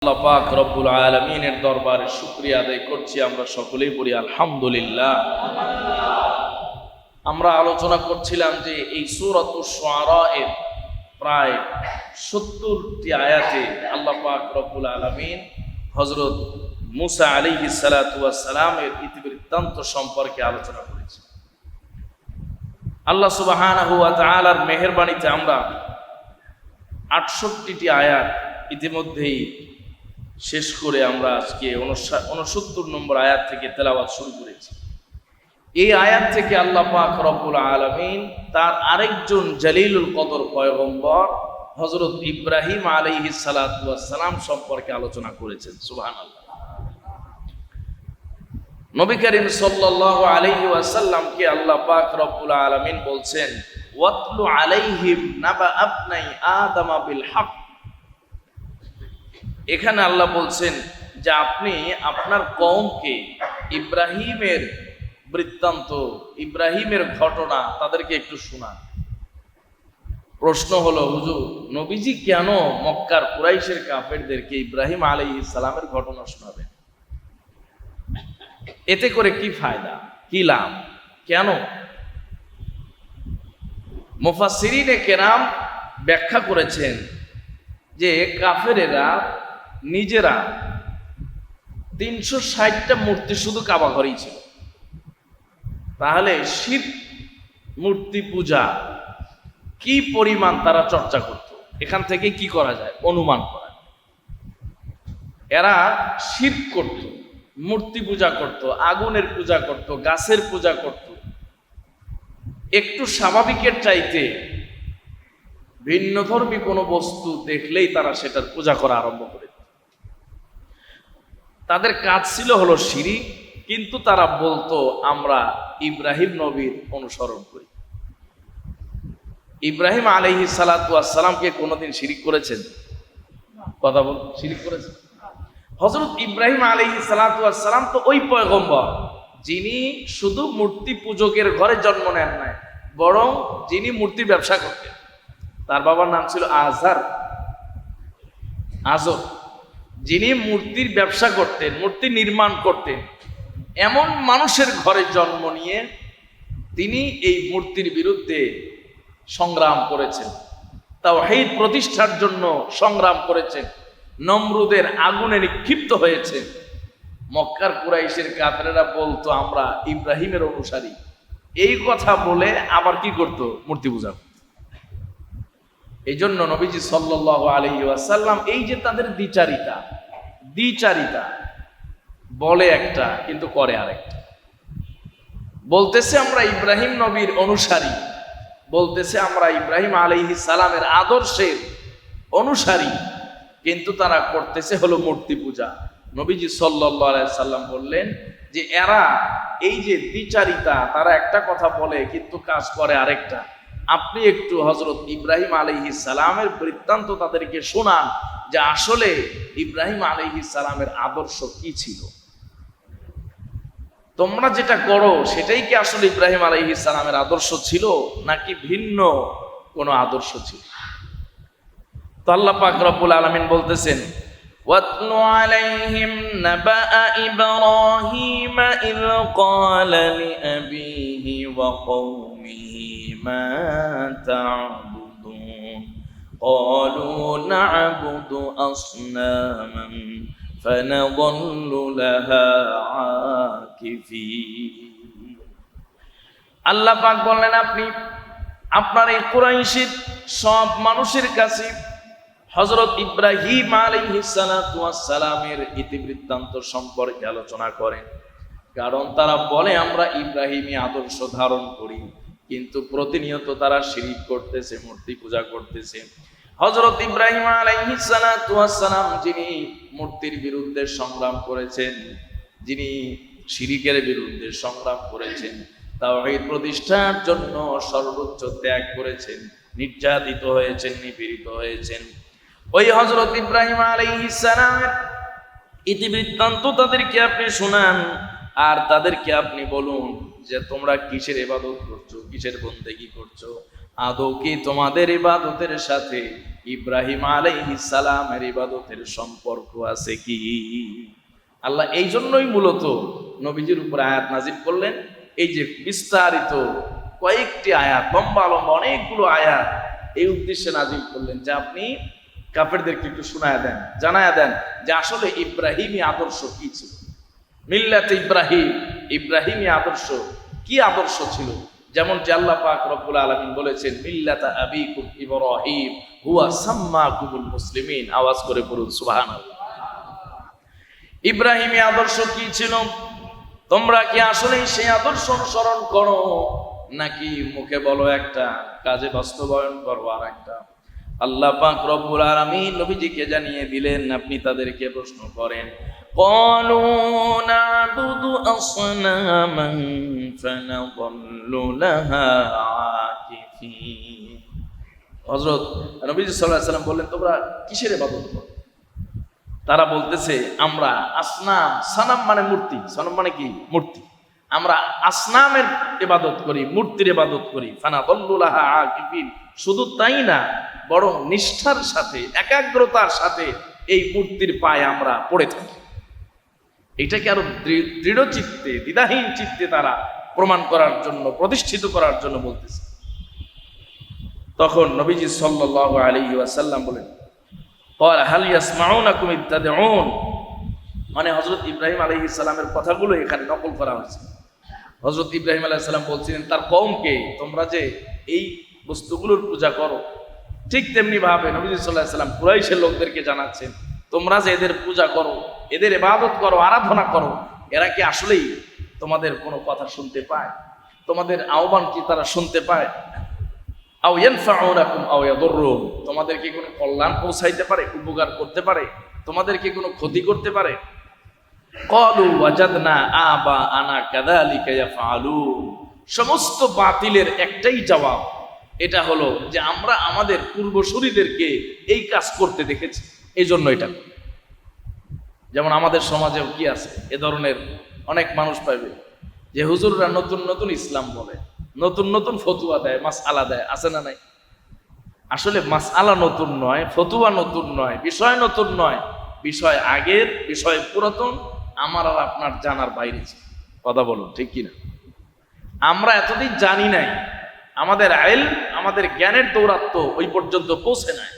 আল্লাহ পাক রব্বুল আলামিনের দরবারে শুকরিয়া আদায় করছি। আমরা সকলেই বলি আলহামদুলিল্লাহ। আমরা আলোচনা করছিলাম যে এই সূরাতুশ শুআরা এর প্রায় 70টি আয়াতে আল্লাহ পাক রব্বুল আলামিন হযরত মুসা আলাইহিস সালাতু ওয়াস সালামের ইতিবৃত্তান্ত সম্পর্কে আলোচনা করেছি। আল্লাহ সুবহানাহু ওয়া তাআলার মেহেরবানিতে আমরা 68টি আয়াত ইতিমধ্যেই শেষ করে আমরা আজকে 69 নম্বর আয়াত থেকে তেলাওয়াত শুরু করেছি। এই আয়াত থেকে আল্লাহ পাক রব্বুল আলামিন তার আরেকজন জলিলুল কদর পয়গম্বর হযরত ইব্রাহিম আলাইহিস সালাতু ওয়াস সালাম সম্পর্কে আলোচনা করেছেন। সুবহানাল্লাহ। নবী করিম সাল্লাল্লাহু আলাইহি ওয়াসাল্লামকে আল্লাহ পাক রব্বুল আলামিন বলছেন, ওয়াতলু আলাইহিম নাবা আবনাই আদামা বিল হক। এখানে আল্লাহ বলছেন যে আপনি আপনার কওমকে ইব্রাহিমের বৃত্তান্ত, ইব্রাহিমের ঘটনা তাদেরকে একটু শোনান। প্রশ্ন হলো, হুজুর নবীজি কেন মক্কার কুরাইশের কাফেরদেরকে ইব্রাহিম আলাইহিস সালামের ঘটনা শোনাবেন? এতে করে কি ফায়দা, কি লাভ, কেন? মুফাসসিরিনে কেরাম ব্যাখ্যা করেছেন যে কাফেরেরা নিজেরা 360টা মূর্তি শুধু কাবা ঘরেই ছিল। তাহলে শিব মূর্তি পূজা কি পরিমাণ তারা চর্চা করত, এখান থেকে কি করা যায় অনুমান করা। এরা শিব করত, মূর্তি পূজা করত, আগুনের পূজা করত, গাছের পূজা করত। একটু স্বাভাবিকের চাইতে ভিন্নধর্মী কোনো বস্তু দেখলেই তারা সেটার পূজা করা আরম্ভ করে। তাদের কাজ ছিল হলো শিরিক, কিন্তু তারা বলতো আমরা ইব্রাহিম নবীর অনুসরণ করি। ইব্রাহিম আলাইহিস সালাতু ওয়াস সালামকে কোনোদিন শিরিক করেছেন? কথা বল, শিরিক করেছেন? হযরত ইব্রাহিম আলাইহিস সালাতু ওয়াস সালাম তো ওই পয়গম্বর যিনি শুধু মূর্তি পূজকের ঘরে জন্ম নেন নাই, বরং যিনি মূর্তির ব্যবসা করতেন। তার বাবার নাম ছিল আজর, যিনি মূর্তির ব্যবসা করতেন, মূর্তি নির্মাণ করতেন। এমন মানুষের ঘরে জন্ম নিয়ে তিনি এই মূর্তির বিরুদ্ধে সংগ্রাম করেছেন, তাওহীদ প্রতিষ্ঠার জন্য সংগ্রাম করেছেন, নমরুদের আগুনে নিক্ষিপ্ত হয়েছেন। মক্কার কুরাইশের কাফেরেরা বলতো আমরা ইব্রাহিমের অনুসারী। এই কথা বলে আবার কি করত? মূর্তি পূজা। এই জন্য নবীজি সাল্লাল্লাহু আলাইহি ওয়াসাল্লাম এই যে তাদের দ্বিচারিতা বলে একটা কিন্তু করে আরেকটা। বলতেছে আমরা ইব্রাহিম নবীর অনুসারী, বলতেছে আমরা ইব্রাহিম আলাইহিস সালামের আদর্শের অনুসারী, কিন্তু তারা করতেছে হলো মূর্তি পূজা। নবীজি সাল্লাল্লাহু আলাইহি সাল্লাম বললেন যে এরা এই যে দ্বিচারিতা, তারা একটা কথা বলে কিন্তু কাজ করে আরেকটা। আপনি একটু হযরত ইব্রাহিম আলাইহিস সালামের বৃত্তান্ত তাদেরকে শোনান যে আসলে ইব্রাহিম আলাইহিস সালামের আদর্শ কি ছিল। তোমরা যেটা করো সেটাই কি আসলে ইব্রাহিম আলাইহিস সালামের আদর্শ ছিল, নাকি ভিন্ন কোনো আদর্শ ছিল? তো আল্লাহ পাক রব্বুল আলামিন বলতেছেন, ওয়াতলু আলাইহিম নাবাআ ইব্রাহিম ইয ক্বালা লিআবিহি ওয়া কওমিহি মা তা'বুদুন ক্বালু না'বুদু আসনামান ফানাযাল্লু লাহা আকিফিন। আল্লাহ পাক বললেন আপনি আপনার এই কুরাইশের সব মানুষের কাছে হযরত ইব্রাহিম আলাইহিস সালাতু ওয়াস সালামের ইতিবৃত্তান্ত সম্পর্কে আলোচনা করেন। কারণ তারা বলে আমরা ইব্রাহিমী আদর্শ ধারণ করি, কিন্তু প্রতিনিয়ত তারা শিরিক করতেছে, মূর্তি পূজা করতেছে। হযরত ইব্রাহিম আলাইহিস সালাতু ওয়াস সালাম যিনি মূর্তির বিরুদ্ধে সংগ্রাম করেছেন, যিনি শিরিকের বিরুদ্ধে সংগ্রাম করেছেন, তাওহীদ প্রতিষ্ঠার জন্য সর্বোচ্চ ত্যাগ করেছেন, নির্যাতিত হয়েছেন, নিপীড়িত হয়েছেন। ওই হযরত ইব্রাহিম আলাইহিস সালামের ইতিবৃত্তান্ত তাদেরকে আপনি শোনান, আর তাদেরকে আপনি বলুন যে তোমরা কিসের ইবাদত করছো, কিসের বন্দেগী করছো। আদৌ কি তোমাদের ইবাদতের সাথে ইব্রাহিম আলাইহিস সালামের ইবাদতের সম্পর্ক আছে কি? আল্লাহ এই জন্যই মূলত নবীজির উপর আয়াত নাজিল করলেন। এই যে বিস্তারিত কয়েকটি আয়াত, লম্বা লম্বা অনেকগুলো আয়াত এই উদ্দেশ্যে নাজিল করলেন যে আপনি কাফেরদেরকে একটু শোনায়া দেন, জানায়া দেন যে আসলে ইব্রাহিমী আদর্শ কি ছিল। মিল্লাতে ইব্রাহিম, ইব্রাহিমী আদর্শ কি আদর্শ ছিল? যেমন যে আল্লাহ পাক রব্বুল আলামিন বলেছেন মিল্লাতা আবিকুম ইব্রাহিম হুয়া সাম্মাকুমুল মুসলিমিন। আওয়াজ করে পড়ুন সুবহানাল্লাহ। ইব্রাহিমী আদর্শ কি ছিল? তোমরা কি আসলে সেই আদর্শ অনুসরণ করো, নাকি মুখে বলো একটা, কাজে বাস্তবায়ন করো আর একটা? আল্লাহ পাক রব্বুল আলামিন নবীজিকে জানিয়ে দিলেন, আপনি তাদেরকে প্রশ্ন করেন, ক্বালু না'বুদু আসনামান ফানাযাল্লু লাহা আকিফিন। হযরত নবীজি সাল্লাল্লাহু আলাইহি ওয়াসাল্লাম বললেন, তোমরা কিসের ইবাদত করো? তারা বলতেছে, আমরা আসনাম, সানাম মানে মূর্তি, সানাম মানে কি? মূর্তি। আমরা আসনামের ইবাদত করি, মূর্তির ইবাদত করি। ফানাযাল্লু লাহা আকিফিন। শুধু তাই না, বরং নিষ্ঠার সাথে, একাগ্রতার সাথে এই মূর্তির পায়ে আমরা পড়ে থাকি। এটাকে আরো দৃঢ় চিত্তে, দ্বিধাহীন চিত্তে তারা প্রমাণ করার জন্য, প্রতিষ্ঠিত করার জন্য বলতেছে। তখন নবীজি সাল্লাল্লাহু আলাইহি ওয়াসাল্লাম বলেন, ক্বালা হাল ইয়াসমাউনাকুম ইয তাদউন। মানে হযরত ইব্রাহিম আলাইহিস সালামের কথাগুলো এখানে নকল করা হয়েছে। হযরত ইব্রাহিম আলাইহিস সালাম বলছিলেন তার কওমকে, তোমরা যে এই বস্তুগুলোর পূজা করো, ঠিক তেমনি ভাবে নবী সাল্লাল্লাহু আলাইহি ওয়াসাল্লাম কুরাইশের লোকদেরকে জানাচ্ছেন, তোমরা যে এদের পূজা করো, এদের ইবাদত করো, আরাধনা করো, এরা কি আসলেই তোমাদের কোনো কথা শুনতে পায়? তোমাদের আহ্বান কি তারা শুনতে পায়? আও ইয়ানফাউনাকুম আও ইয়াদুররুম। তোমাদেরকে কোনো কল্যাণ পৌঁছাইতে পারে, উপকার করতে পারে, তোমাদেরকে কোনো ক্ষতি করতে পারে? ক্বালু ওয়াজাদনা আবাআনা কাযালিকা ইয়াফআলুন। সমস্ত বাতিলের একটাই জবাব, এটা হলো যে আমরা আমাদের পূর্বসূরীদেরকে এই কাজ করতে দেখেছি, এই জন্য এটা। যেমন আমাদের সমাজেও কি আছে, এ ধরনের অনেক মানুষ পাইবে যে হুজুররা নতুন নতুন ইসলাম বলে, নতুন নতুন ফতুয়া দেয়, মাসআলা দেয়, আছে না নাই? আসলে মাসআলা নতুন নয়, ফতুয়া নতুন নয়, বিষয় নতুন নয়, বিষয় আগের, বিষয় পুরাতন, আমার আর আপনার জানার বাইরে। কথা বলুন ঠিক কিনা? আমরা এতদিন জানি নাই, আমাদের ইলম, আমাদের জ্ঞানের দৌরাত্ম্য ওই পর্যন্ত পৌঁছে নাই।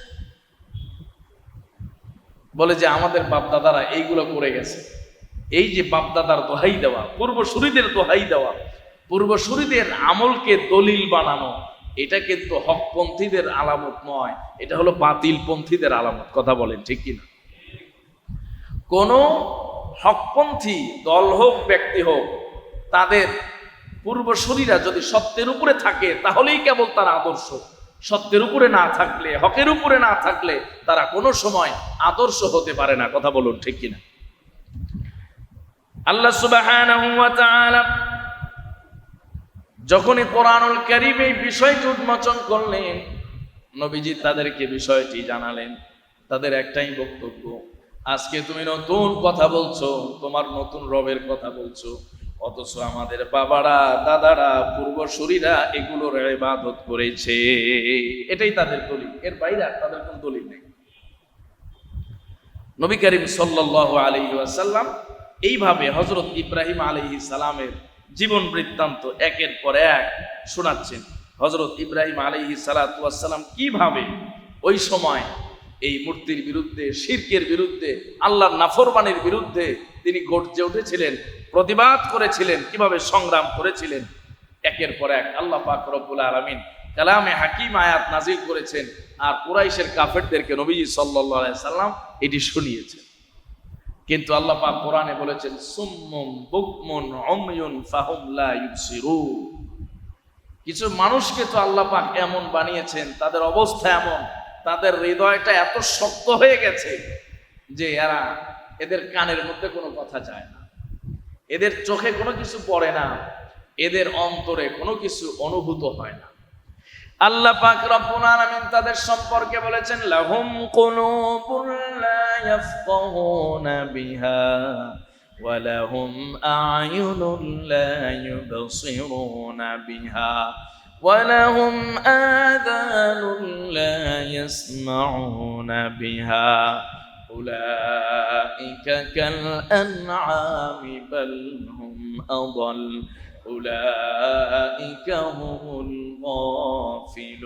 বলে যে আমাদের বাপদাদারা এইগুলো করে গেছে। এই যে বাপদাদার দোহাই দেওয়া, পূর্বসূরীদের দোহাই দেওয়া, পূর্বসূরীদের আমলকে দলিল বানানো, এটা কিন্তু হকপন্থীদের আলামত নয়, এটা হলো বাতিলপন্থীদের আলামত। কথা বলেন ঠিক কিনা? কোন হকপন্থী দল হোক, ব্যক্তি হোক, তাদের পূর্বসূরীরা যদি সত্যের উপরে থাকে তাহলেই কেবল তার আদর্শ। সত্যের উপরে না থাকলে, হকের উপরে না থাকলে তারা কোনো সময় আদর্শ হতে পারে না। কথা বলুন ঠিক কিনা? আল্লাহ সুবহানাহু ওয়া তাআলা যখনই কোরআনুল কারীম এই বিষয়টি উন্মোচন করলেন, নবীজি তাদেরকে বিষয়টি জানালেন। তাদের একটাই বক্তব্য, আজকে তুমি নতুন কথা বলছো, তোমার নতুন রবের কথা বলছো, অথচ আমাদের বাবারা, দাদারা, পূর্বসূরীরা এগুলোর ইবাদত করেছে। এটাই তাদের দলিল, এর বাইরে তাদের কোনো দলিল নেই। নবী করিম সাল্লাল্লাহু আলাইহি ওয়াসাল্লাম এইভাবে হযরত ইব্রাহিম আলাইহিস সালামের জীবন বৃত্তান্ত একের পর এক শোনাচ্ছেন। হযরত ইব্রাহিম আলাইহিস সালাতু ওয়াস সালাম কিভাবে ওই সময় এই মূর্তির বিরুদ্ধে, শিরকের বিরুদ্ধে, আল্লাহর নাফরমানির বিরুদ্ধে তিনি গর্জে উঠেছিলেন, প্রতিবাদ করেছিলেন, কিভাবে সংগ্রাম করেছিলেন। একের পর এক আল্লাহ পাক রব্বুল আলামিন কালামে হাকিম আয়াত নাজিল করেছেন, আর কুরাইশের কাফেরদেরকে নবীজি সাল্লাল্লাহু আলাইহি সাল্লাম এটি শুনিয়েছেন। কিন্তু আল্লাহ পাক কোরআনে বলেছেন, সুম্মুম বুকমুন উময়ুন ফাহুম লা ইউবসিরুন। কিছু মানুষকে তো আল্লাহ পাক এমন বানিয়েছেন, তাদের অবস্থা এমন, তাদের হৃদয়টা এত শক্ত হয়ে গেছে যে এদের কানের মধ্যে কোনো কথা যায় না, এদের চোখে কোনো কিছু পড়ে না, এদের অন্তরে কোনো কিছু অনুভূত হয় না। আল্লাহ পাক রব্বুল আলামিন তাদের সম্পর্কে বলেছেন, লাহুম কুলুবুন লা ইয়াফকাহুনা বিহা ওয়া লাহুম আ'য়ুনুন লা ইউবসিরুনা বিহা ولهم آذان لا يسمعون بها أولئك كالأنعام بل هم أضل أولئك هم الغافلون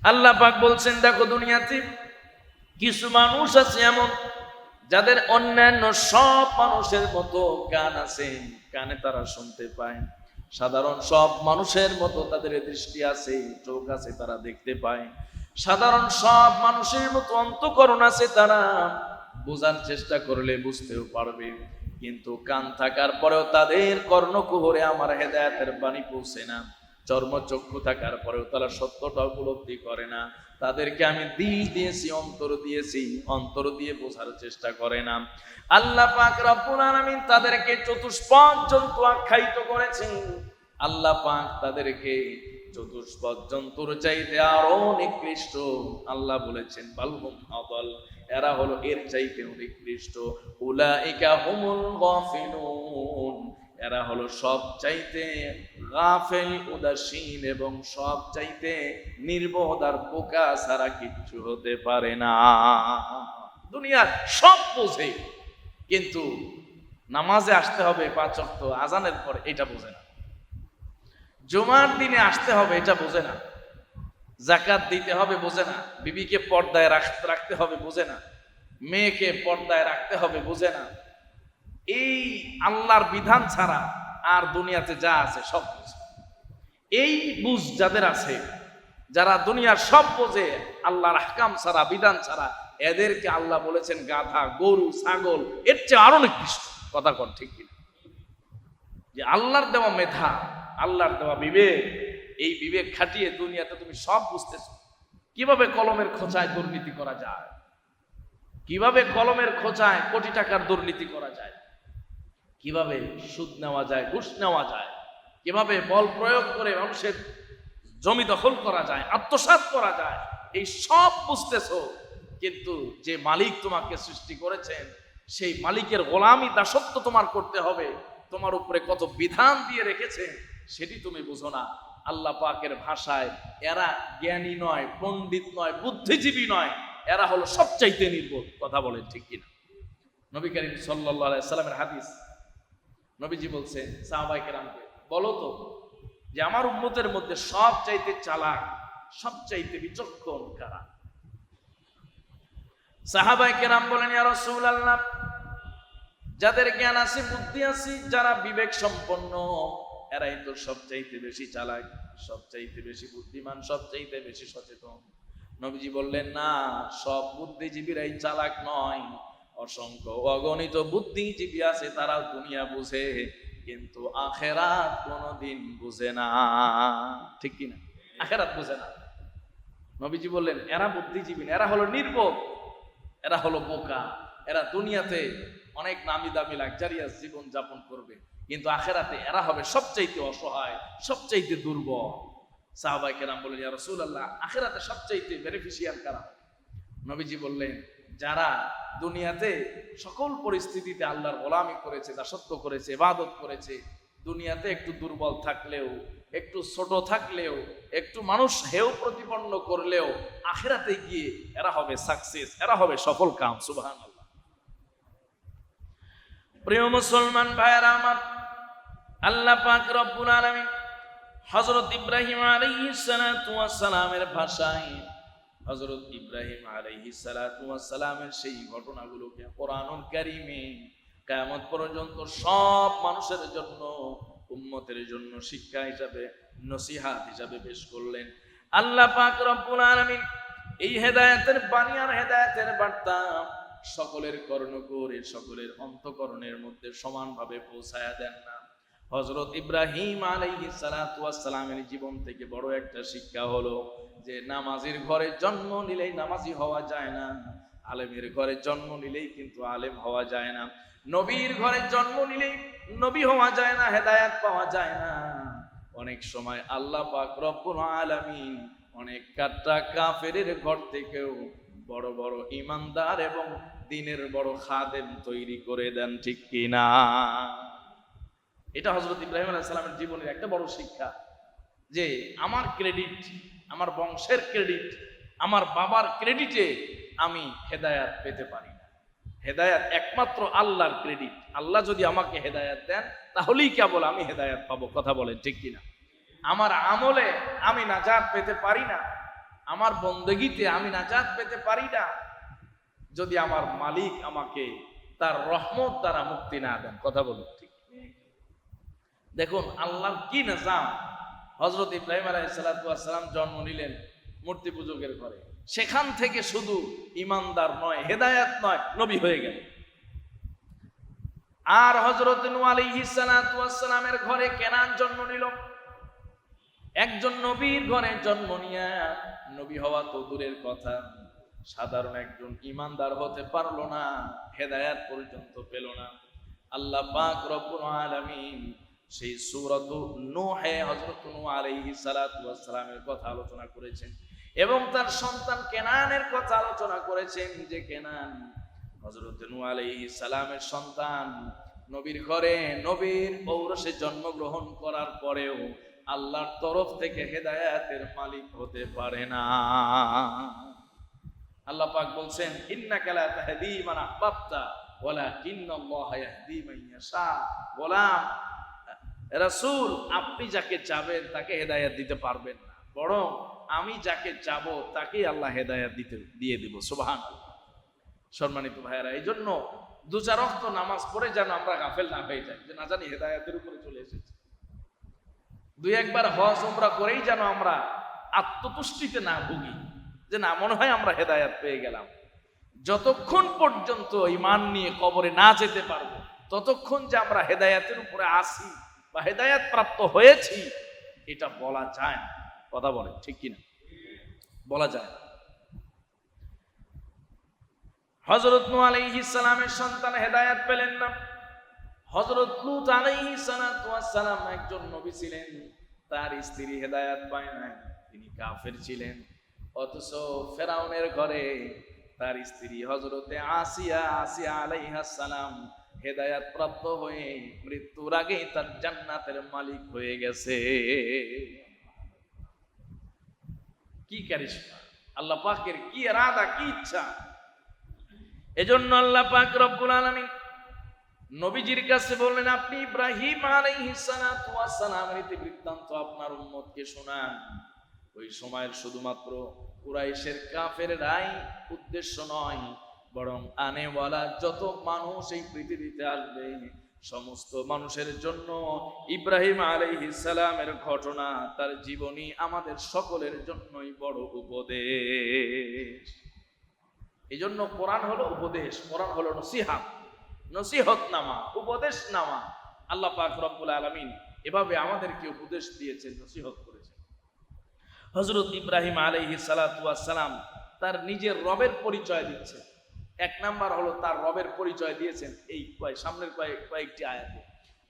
আল্লাহ পাক বলছেন, দেখো দুনিয়াতে কিছু মানুষ আছে এমন যাদের অন্যান্য সব মানুষের মতো কান আছে, কানে তারা শুনতে পায়। সাধারণ সব মানুষের মতো তাদের দৃষ্টি আছে, চোখ আছে, তারা দেখতে পায়। সাধারণ সব মানুষের মতো অন্তঃকরণ আছে, তারা বোঝার চেষ্টা করলে বুঝতেও পারবে। কিন্তু কান থাকার পরেও তাদের কর্ণকুহরে আমার হেদায়েতের বাণী পৌঁছে না। চর্মচক্ষু থাকার পরেও তারা সত্যটা উপলব্ধি করে না। তাদেরকে আমি দিল দিয়েছি, অন্তর দিয়েছি, অন্তর দিয়ে বোঝার চেষ্টা করে না। আল্লাহ পাক রব্বুল আলামিন তাদেরকে চতুষ্পদ জন্তু আখ্যায়িত করেছেন। আল্লাহ পাক তাদেরকে চতুষ্পদ জন্তুর চাইতে আরো নিকৃষ্ট আল্লাহ বলেছেন, বালহুম আদাল, এরা হলো এর চাইতে নিকৃষ্ট। উলাইকা হুমুল গাফিলুন, এরা হলো সব চাইতে গাফেল, উদাসীন এবং সব চাইতে নির্বোধ আর বোকা ছাড়া কিচ্ছু হতে পারে না। দুনিয়ার সব বোঝে, কিন্তু নামাজে আসতে হবে 5 ওয়াক্ত আজানের পর এটা বোঝে না। জুমার দিনে আসতে হবে এটা বোঝে না। যাকাত দিতে হবে বোঝে না। বিবিকে পর্দায় রাখতে হবে বোঝে না। মেয়েকে পর্দায় রাখতে হবে বোঝে না। এই আল্লাহর বিধান ছাড়া আর দুনিয়াতে যা আছে সব বোঝে। এই বুঝ যাদের আছে, যারা দুনিয়ার সব বোঝে, আল্লাহর আহকাম ছাড়া, বিধান ছাড়া, এদেরকে আল্লাহ বলেছেন গাধা, গরু, ছাগল, এর চেয়ে আরো নিকৃষ্ট। কথা কর ঠিক কিনা? যে আল্লাহর দেওয়া মেধা, আল্লাহর দেওয়া বিবেক, এই বিবেক খাটিয়ে দুনিয়াতে তুমি সব বুঝতেছো। কিভাবে কলমের খোঁচায় দুর্নীতি করা যায়, কিভাবে কলমের খোঁচায় কোটি টাকার দুর্নীতি করা যায়, কিভাবে সুদ নেওয়া যায়, ঘুষ নেওয়া যায়, কিভাবে বল প্রয়োগ করে মানুষের জমি দখল করা যায়, আত্মসাৎ করা যায়, এই সব বুঝতেছো। কিন্তু যে মালিক তোমাকে সৃষ্টি করেছেন, সেই মালিকের গোলামি দাসত্ব তোমার করতে হবে, তোমার উপরে কত বিধান দিয়ে রেখেছে সেটি তুমি বুঝো না। আল্লাহ পাকের ভাষায় এরা জ্ঞানী নয়, পণ্ডিত নয়, বুদ্ধিজীবী নয়, এরা হলো সবচাইতে নির্বোধ। কথা বলেন ঠিক কিনা? নবী করিম সাল্লাল্লাহু আলাইহি সাল্লামের হাদিস, নবীজি বলছেন সাহাবায়ে কেরামকে, বলো তো যে আমার উম্মতের মধ্যে সবচাইতে চালাক, সবচাইতে বিচক্ষণ কারা? সাহাবায়ে কেরাম বলেন, ইয়া রাসূলুল্লাহ, যাদের জ্ঞান আছে, বুদ্ধি আছে, যারা বিবেক সম্পন্ন, এরাই তো সবচাইতে বেশি চালাক, সবচাইতে বেশি বুদ্ধিমান, সবচাইতে বেশি সচেতন। নবীজি বললেন, না, সব বুদ্ধিজীবীরাই চালাক নয়। অসংখ্য অগণিত বুদ্ধিজীবী আছে, তারা দুনিয়া বুঝে, কিন্তু আখেরাত কোনোদিন বুঝে না। ঠিক কিনা? আখেরাত বুঝে না। নবীজি বললেন, এরা বুদ্ধিজীবী না, এরা হলো নির্বোধ, এরা হলো বোকা। এরা দুনিয়াতে অনেক নামি দামি লাক্সারিয়াস জীবন যাপন করবে, কিন্তু আখেরাতে এরা হবে সবচাইতে অসহায়, সবচাইতে দুর্বল। সাহাবায়ে কেরাম বললেন, ইয়া রাসূলুল্লাহ, আখেরাতে সবচাইতে বেনিফিশিয়াল কারা? নবীজি বললেন, যারা দুনিয়াতে সকল পরিস্থিতিতে আল্লাহর গোলামি করেছে, দাসত্ব করেছে, ইবাদত করেছে, দুনিয়াতে একটু দুর্বল থাকলেও, একটু ছোট থাকলেও, একটু মানুষ হেয় প্রতিপন্ন করলেও, আখেরাতে গিয়ে এরা হবে সাকসেস, এরা হবে সফল কাম। সুবহানাল্লাহ। প্রিয় মুসলমান ভাইয়েরা আমার, আল্লাহ পাক রব্বুল আলামিন হযরত ইব্রাহিম আলাইহিস সালাতু ওয়াস সালামের ভাষায় হযরত ইব্রাহিম আলাইহিস সালাতু ওয়াস সালামের সেই ঘটনাগুলোকে কোরআনুল কারীমে কিয়ামত পর্যন্ত সব মানুষের জন্য, উম্মতের জন্য শিক্ষা হিসাবে, নসিহত হিসাবে পেশ করলেন। আল্লাহ পাক রব্বুল আলামিন এই হেদায়েতের বাণী আর হেদায়েতের বার্তা সকলের কর্ণকুহরে, সকলের অন্তঃকরণের মধ্যে সমানভাবে পৌঁছায়া দেন না। হযরত ইব্রাহিম আলাইহিস সালাতু ওয়াস সালামের জীবন থেকে বড় একটা শিক্ষা হলো যে নামাজীর ঘরে জন্ম নিলেই নামাজি হওয়া যায় না, আলেমের ঘরে জন্ম নিলেই কিন্তু আলেম হওয়া যায় না, নবীর ঘরে জন্ম নিলেই নবী হওয়া যায় না, হেদায়েত পাওয়া যায় না। অনেক সময় আল্লাহ পাক রব্বুল আলামিন অনেক কাট্টা কাফেরের ঘর থেকেও বড় বড় ইমানদার এবং দ্বীনের বড় খাদেম তৈরি করে দেন। ঠিক কিনা? এটা হযরত ইব্রাহিম আলাইহিস সালামের জীবনের একটা বড় শিক্ষা। যে আমার ক্রেডিট, আমার বংশের ক্রেডিট, আমার বাবার ক্রেডিটে আমি হেদায়াত পেতে পারি না। হেদায়াত একমাত্র আল্লাহর ক্রেডিট। আল্লাহ যদি আমাকে হেদায়াত দেন তাহলেই কেবল আমি হেদায়াত পাবো। কথা বলেন ঠিক কিনা? আমার আমলে আমি নাজাত পেতে পারি না, আমার বন্দেগীতে আমি নাজাত পেতে পারি না যদি আমার মালিক আমাকে তার রহমত দ্বারা মুক্তি না দেন। কথা বলুন ঠিক। দেখুন আল্লাহর কি নিজাম। হযরত ইব্রাহিম আলাইহিস সালাম জন্ম নিলেন মূর্তি পূজকের ঘরে, সেখান থেকে শুধু ইমানদার নয়, হেদায়াত নয়, নবী হয়ে গেল। আর হযরত নূহ আলাইহিস সালামের ঘরে কেনান জন্ম নিল। একজন নবীর ঘরে জন্ম নিয়া নবী হওয়া তো দূরের কথা, সাধারণ একজন ইমানদার হতে পারলো না, হেদায়াত পর্যন্ত পেল না। আল্লাহ পাক রব্বুল আলামিন সেই সূরাত নূহে হযরত নূহ আলাইহিস সালামের কথা আলোচনা করেছেন এবং তার সন্তান কেনানের কথা আলোচনা করেছেন। যে কেনান হযরত নূহ আলাইহিস সালামের সন্তান, নবীর ঘরে নবীর ঔরসে জন্মগ্রহণ করার পরেও আল্লাহর তরফ থেকে হেদায়াতের মালিক হতে পারে না। আল্লাহ পাক বলছেন, ইন্নাকা লা তাহদি মান আহবাবতা ওয়ালাকিন্নাল্লাহা ইয়াহদি মান ইয়াশা। গোলাম রাসূল, আপনি যাকে চাবেন তাকে হেদায়েত দিতে পারবেন না, বরং আমি যাকে চাবো তাকেই আল্লাহ হেদায়েত দিয়ে দিব। সুবহানাল্লাহ। সম্মানিত ভাইয়েরা, এই জন্য দু চার ওয়াক্ত নামাজ পড়ে যেন আমরা গাফেল না হয়ে যাই, যে না জানি হেদায়েতের উপরে চলে এসেছি। দুই একবার হজ উমরা করেই যেন আমরা আত্মতুষ্টিতে না ভুগি, যে না মনে হয় আমরা হেদায়েত পেয়ে গেলাম। যতক্ষণ পর্যন্ত ঈমান নিয়ে কবরে না যেতে পারবো, ততক্ষণ যে আমরা হেদায়েতের উপরে আসি বা হেদায়েত প্রাপ্ত হয়েছি এটা বলা যায় না। কথা বলে ঠিক কিনা? বলা যায় না। হযরত নূহ আলাইহিস সালামের সন্তান হেদায়েত পেলেন না। হযরত লূত আলাইহিস সালাম একজন নবী ছিলেন, তার স্ত্রী হেদায়েত পায় নাই, তিনি কাফের ছিলেন। অথচ ফেরাউনের ঘরে তার স্ত্রী হযরতে আসিয়া আলাইহিস সালাম হেদায়েত প্রাপ্ত হয়ে মৃত্যুর আগেই তার জান্নাতের মালিক হয়ে গেছে। কি কারিশমা! আল্লাহ পাকের কি ইরাদা, কি ইচ্ছা! এজন্য আল্লাহ পাক রব্বুল আলামিন নবীজির কাছে বললেন, আপনি ইব্রাহিম আলাইহিস সালামের ইতিবৃত্তান্ত আপনার উম্মতকে শোনান। ওই সময়ের শুধুমাত্র কুরাইশের কাফেররাই উদ্দেশ্য নয়, বরং আনেওয়ালা যত মানুষ এই পৃথিবীতে আসবে সমস্ত মানুষের জন্য ইব্রাহিম আলাইহিস সালামের ঘটনা, তার জীবনী আমাদের সকলের জন্যই বড় উপদেশ। এই জন্য কোরআন হলো উপদেশ, কোরআন হলো নসিহতনামা, উপদেশনামা। আল্লাহ পাক রব্বুল আলামিন এভাবে আমাদেরকে উপদেশ দিয়েছেন, নসিহত করেছেন। হযরত ইব্রাহিম আলাইহিস সালাম তার নিজের রবের পরিচয় দিচ্ছেন। এক নাম্বার হলো তার রবের পরিচয় দিয়েছেন এই সামনের কয়েকটি আয়াতে।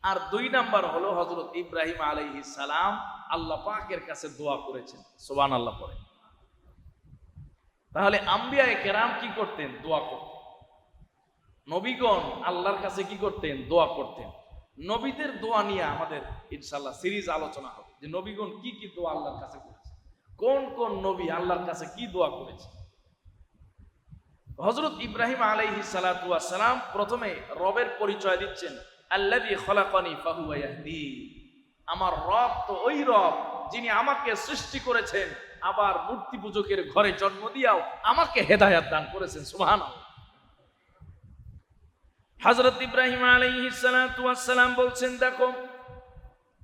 আর দুই নাম্বার হলো হযরত ইব্রাহিম আলাইহিস সালাম আল্লাহ পাকের কাছে দোয়া করেছেন। সুবহানাল্লাহ পড়ে। তাহলে আম্বিয়ায়ে কেরাম কি করতেন? দোয়া করতেন। নবীগণ আল্লাহর কাছে কি করতেন? দোয়া করতেন। নবীদের দোয়া নিয়ে আমাদের ইনশাআল্লাহ সিরিজ আলোচনা হবে, যে নবীগণ কি কি দোয়া আল্লাহর কাছে করেছে, কোন কোন নবী আল্লাহর কাছে কি দোয়া করেছে। হযরত ইব্রাহিম আলাইহিস সালাম প্রথমে রবের পরিচয় দিচ্ছেন, আল্লাযী খলাকানি ফাহুয়া ইয়াহদি। আমার রব তো ওই রব যিনি আমাকে সৃষ্টি করেছেন, আবার মূর্তি পূজকের ঘরে জন্ম দিয়াও আমাকে হেদায়েত দান করেছেন। সুবহানাল্লাহ। হযরত ইব্রাহিম আলাইহিস সালাম বলছেন, দেখো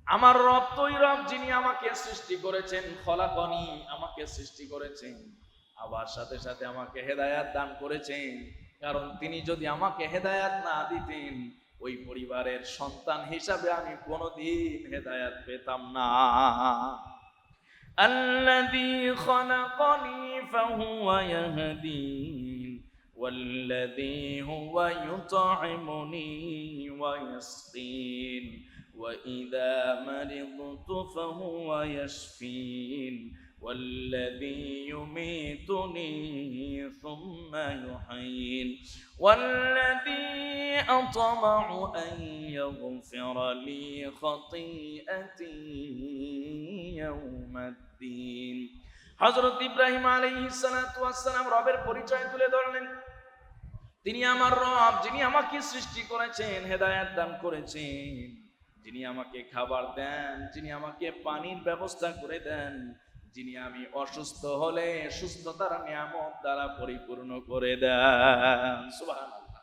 আমার রব তো ওই রব যিনি আমাকে সৃষ্টি করেছেন, খলাকানি আমাকে সৃষ্টি করেছেন, আবার সাথে সাথে আমাকে হেদায়েত দান করেছেন। কারণ তিনি যদি আমাকে হেদায়েত না দিতেন, ওই পরিবারের সন্তান হিসাবে আমি কোনোদিন হেদায়েত পেতাম না। আল্লাযী খলাকানি ফাহুয়া ইয়াহদিন ওয়াল্লাযী হুয়া ইউত'ইমুনি ওয়া ইয়াসকিন ওয়া ইযা মারিদতু ফাহুয়া ইয়াশফিন والذي يميتني ثم يحيين والذي أطمع أن يغفر لي خطيئتي يوم الدين হযরত ইব্রাহিম আলাইহিস সালাতু ওয়াস সালাম রবের পরিচয় তুলে ধরলেন। তিনি আমার রব, যিনি আমাকে সৃষ্টি করেছেন, হেদায়েত দান করেছেন, যিনি আমাকে খাবার দেন, যিনি আমাকে পানির ব্যবস্থা করে দেন, যিনি আমি অসুস্থ হলে সুস্থতার নিয়ামত দ্বারা পরিপূর্ণ করে দেন। সুবহানাল্লাহ।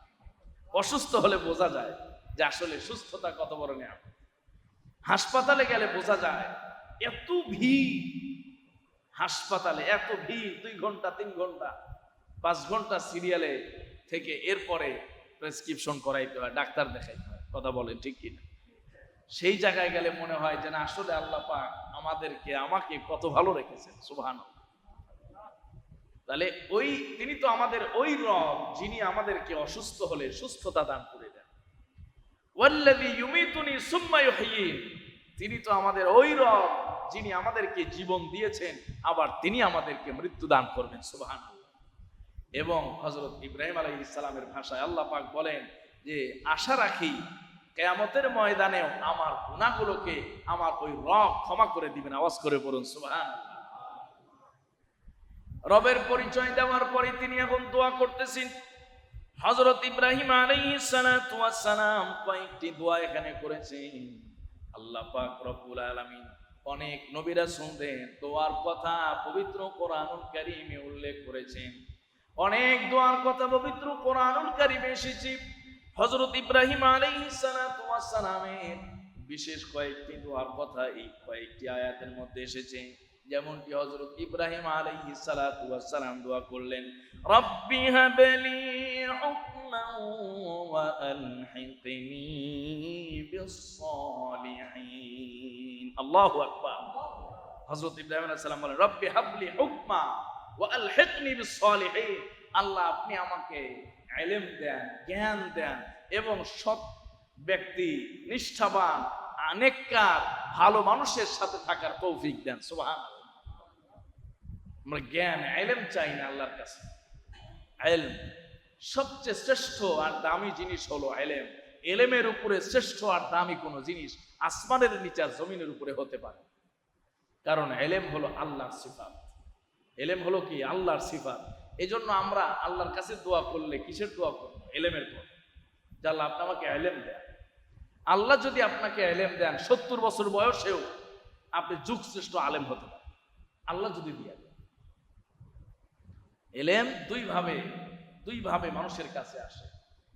অসুস্থ হলে বোঝা যায় যে আসলে সুস্থতা কত বড় নিয়ামত। হাসপাতালে গেলে বোঝা যায়, এত ভিড় হাসপাতালে, এত ভিড়, 2 ঘন্টা 3 ঘন্টা 5 ঘন্টা সিরিয়ালে থেকে এরপরে প্রেসক্রিপশন করাইতে হয়, ডাক্তার দেখাইতে হয়। কথা বলেন ঠিক কিনা? সেই জায়গায় গেলে মনে হয় যে না, আসলে আল্লাহ পাক আমাকে কত ভালো রেখেছেন। সুবহানাল্লাহ। তাহলে তিনি তো আমাদের ওই রব, যিনি আমাদেরকে অসুস্থ হলে সুস্থতা দান করে দেন। ওয়াল্লাযী ইউমীতুনি সুম্মা ইউহয়ীন, তিনি তো আমাদের ওই রব, যিনি আমাদেরকে জীবন দিয়েছেন, আবার তিনি আমাদেরকে মৃত্যু দান করবেন। সুবহানাল্লাহ। এবং হযরত ইব্রাহিম আলাইহিস সালামের ভাষায় আল্লাহ পাক বলেন যে আশা রাখি কিয়ামতের ময়দানেও আমার গুনাহগুলোকে আমার ওই রব ক্ষমা করে দিবেন। আওয়াজ করে বলুন সুবহানাল্লাহ। রবের পরিচয় দেওয়ার পরে তিনি এখন দোয়া করতেছেন। হযরত ইব্রাহিম আলাইহিস সালাতু ওয়াস সালাম কয়েকটি দোয়া এখানে করেছেন। আল্লাহ পাক রব্বুল আলামিন অনেক নবী রাসূলদের দোয়ার কথা পবিত্র কোরআনুল কারীমে উল্লেখ করেছেন। অনেক দোয়ার কথা পবিত্র কোরআনুল কারীমে এসেছে। হযরত ইব্রাহিম আলাইহিস সালাতু ওয়াস সালামের বিশেষ কয়েকটি দোয়ার কথা এই কয়েকটি আয়াতের মধ্যে এসেছে। যেমনটি হযরত ইব্রাহিম আলাইহিস সালাতু ওয়াস সালাম দোয়া করলেন, রব্বি হাবলি হুকমান ওয়া আলহিকনি বিস সালিহিন। আল্লাহু আকবার। হযরত ইব্রাহিম আলাইহিস সালাম বলেন, রব্বি হাবলি হুকমা ওয়া আলহিকনি বিস সালিহিন। আল্লাহ, আপনি আমাকে ইলম দেন, জ্ঞান দেন এবং সৎ ব্যক্তি, নিষ্ঠাবান, নেককার, ভালো মানুষের সাথে থাকার তৌফিক দেন। সুবহানাল্লাহ। আমরা জ্ঞান, ইলম চাই না আল্লাহর কাছে। ইলম সবচেয়ে শ্রেষ্ঠ আর দামি জিনিস হলো ইলম। ইলমের উপরে শ্রেষ্ঠ আর দামি কোনো জিনিস আসমানের নিচে আর জমিনের উপরে হতে পারে। কারণ ইলম হলো আল্লাহর সিফাত। ইলম হলো কি? আল্লাহর সিফাত। এজন্য আমরা আল্লাহর কাছে দোয়া করলে কিসের দোয়া করব? ইলমের দোয়া। যে আল্লাহ, আপনি আমাকে ইলম দেন। আল্লাহ যদি আপনাকে ইলম দেন, 70 বছর বয়সেও আপনি যুগশ্রেষ্ঠ আলেম হতে পারেন, আল্লাহ যদি দিয়ে দেন। ইলম দুই ভাবে মানুষের কাছে আসে।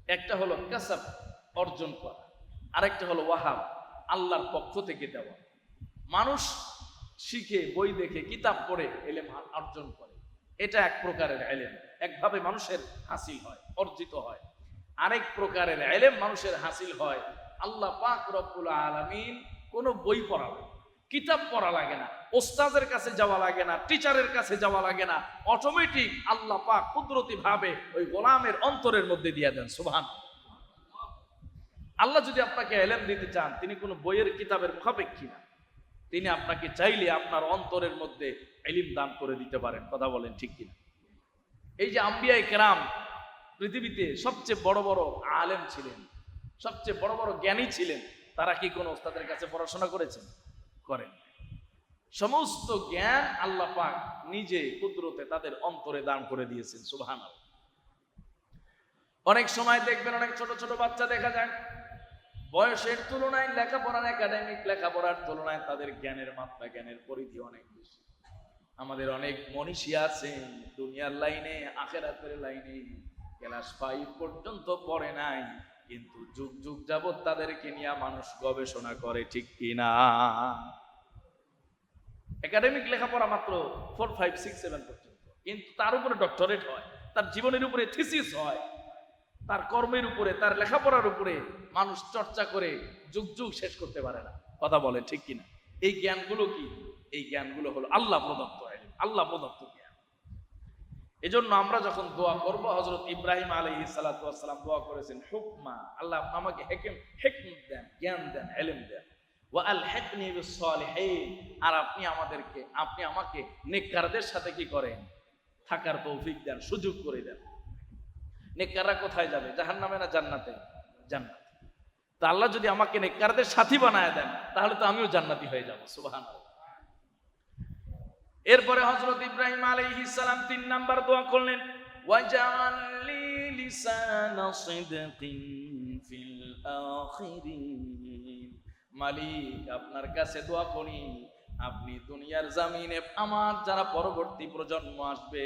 একটা হলো কাসাব, অর্জন করা, আরেকটা হলো ওয়াহাব, আল্লাহর পক্ষ থেকে দেওয়া। মানুষ শিখে, বই দেখে, কিতাব পড়ে ইলম অর্জন করে, এটা এক প্রকারের ইলম, একভাবে মানুষের হাসিল হয়, অর্জিত হয়। আরেক প্রকারের ইলম মানুষের হাসিল হয় আল্লাহ পাক রব্বুল আলামিন কোনো বই পড়া লাগে, কিতাব পড়া লাগে না, ওস্তাদের কাছে যাওয়া লাগে না, টিচারের কাছে যাওয়া লাগে না, অটোমেটিক আল্লাহ পাক কুদরতি ভাবে ওই গোলামের অন্তরের মধ্যে দিয়ে দেন। সুবহানাল্লাহ। আল্লাহ যদি আপনাকে ইলম দিতে চান, তিনি কোনো বইয়ের কিতাবের মুখাপেক্ষী না। তিনি আপনাকে চাইলে আপনার অন্তরের মধ্যে ইলম দান করে দিতে পারেন। কথা বলেন ঠিক কিনা? এই যে আম্বিয়ায়ে কেরাম পৃথিবীতে সবচেয়ে বড় বড় আলেম ছিলেন, সবচেয়ে বড় বড় জ্ঞানী ছিলেন, তারা কি কোনো ওস্তাদের কাছে পড়াশোনা করেছেন? করেন। সমস্ত জ্ঞান আল্লাহ পাক নিজে কুদরতে তাদের অন্তরে দান করে দিয়েছেন। সুবহানাল্লাহ। অনেক সময় দেখবেন অনেক ছোট ছোট বাচ্চা দেখা যায়, বয়সের তুলনায় লেখাপড়ার, একাডেমিক লেখাপড়ার তুলনায় তাদের জ্ঞানের মাত্রা, জ্ঞানের পরিধি অনেক বেশি। আমাদের অনেক মনীষী আছেন দুনিয়ার লাইনে, আখিরাতের লাইনে, ক্লাস 5 পর্যন্ত পড়ে নাই, কিন্তু যুগ যুগ যাবত তাদেরকে নিয়ে মানুষ গবেষণা করে। ঠিক কিনা? একাডেমিক লেখাপড়া মাত্র 4, 5, 6, 7 পর্যন্ত, কিন্তু তার উপরে ডক্টরেট হয়, তার জীবনের উপরে থিসিস হয়, তার কর্মের উপরে, তার লেখাপড়ার উপরে মানুষ চর্চা করে যুগ যুগ শেষ করতে পারে না। কথা বলে ঠিক কিনা? এই জ্ঞানগুলো কি? এই জ্ঞানগুলো হলো আল্লাহ প্রদত্ত ইলম, আল্লাহ প্রদত্ত জ্ঞান। এজন্য আমরা যখন দোয়া করব, হযরত ইব্রাহিম আলাইহিস সালাতু ওয়াস সালাম দোয়া করেছেন হুকমা, আল্লাহ আমাকে হিকমত দেন, জ্ঞান দেন, ইলম দেন। ওয়া আলহিকনি বিস সালিহিন, আর আপনি আমাকে নেককারদের সাথে কি করেন? থাকার তৌফিক দেন, সুযোগ করে দেন। নেককাররা কোথায় যাবে? জাহান্নামে না জান্নাতে? জান্নাত। তা আল্লাহ যদি আমাকে নেককারদের সাথী বানায় দেন তাহলে তো আমিও জান্নাতি হয়ে যাব। সুবহানাল্লাহ। এরপরে হযরত ইব্রাহিম আলাইহিস সালাম 3 নাম্বার দোয়া করলেন, ওয়াজআল লি লিসানা সিদকিন ফিল আখিরিন। মালিক, আপনার কাছে দোয়া করি আপনি দুনিয়ার জমিনে আমার যারা পরবর্তী প্রজন্ম আসবে